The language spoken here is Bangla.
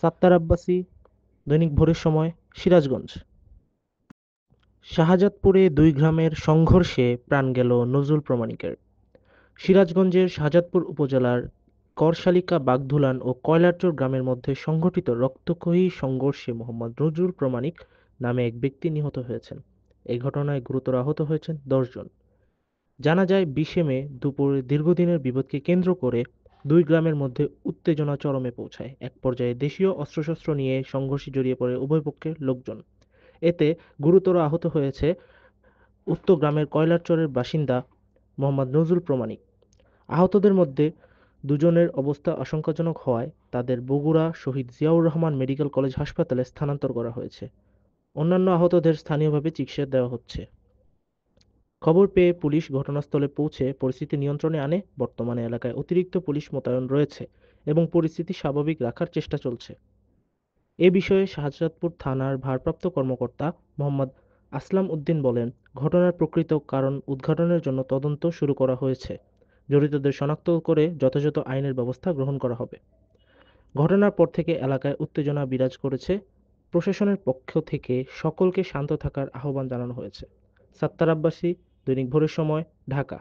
সাত্তার আব্বাসী, দৈনিক ভোরের সময়, সিরাজগঞ্জ। শাহজাদপুরে দুই গ্রামের সংঘর্ষে প্রাণ গেল নজরুল প্রমাণিকের। সিরাজগঞ্জের শাহজাদপুর উপজেলার করশালিকা বাগধুলান ও কয়লারচর গ্রামের মধ্যে সংঘটিত রক্তক্ষয়ী সংঘর্ষে মোহাম্মদ নজরুল প্রমাণিক নামে এক ব্যক্তি নিহত হয়েছেন। এই ঘটনায় গুরুতর আহত হয়েছেন ১০ জন। জানা যায় ২০ মে দুপুরে দীর্ঘদিনের বিবাদকে কেন্দ্র করে দুই গ্রামের মধ্যে উত্তেজনা চরমে পৌঁছায়। এক পর্যায়ে দেশীয় অস্ত্রশস্ত্র নিয়ে সংঘর্ষে জড়িয়ে পড়ে উভয় পক্ষের লোকজন। এতে গুরুতর আহত হয়েছে উক্ত গ্রামের কয়লারচরের বাসিন্দা মোহাম্মদ নজরুল প্রমাণিক। আহতদের মধ্যে দুজনের অবস্থা আশঙ্কাজনক হওয়ায় তাদের বগুড়া শহীদ জিয়াউর রহমান মেডিকেল কলেজ হাসপাতালে স্থানান্তর করা হয়েছে। অন্যান্য আহতদের স্থানীয়ভাবে চিকিৎসা দেওয়া হচ্ছে। খবর পেয়ে পুলিশ ঘটনাস্থলে পৌঁছে পরিস্থিতি নিয়ন্ত্রণে আনে। বর্তমানে এলাকায় অতিরিক্ত পুলিশ মোতায়েন রয়েছে এবং পরিস্থিতি স্বাভাবিক রাখার চেষ্টা চলছে। এ বিষয়ে শাহজাদপুর থানার ভারপ্রাপ্ত কর্মকর্তা মোহাম্মদ আসলাম উদ্দিন বলেন, ঘটনার প্রকৃত কারণ উদ্ঘাটনের জন্য তদন্ত শুরু করা হয়েছে। জড়িতদের শনাক্ত করে যথাযথ আইনের ব্যবস্থা গ্রহণ করা হবে। ঘটনার পর থেকে এলাকায় উত্তেজনা বিরাজ করেছে। প্রশাসনের পক্ষ থেকে সকলকে শান্ত থাকার আহ্বান জানানো হয়েছে। সাত্তার আব্বাসী, দৈনিক ভোরের সময়, ঢাকা।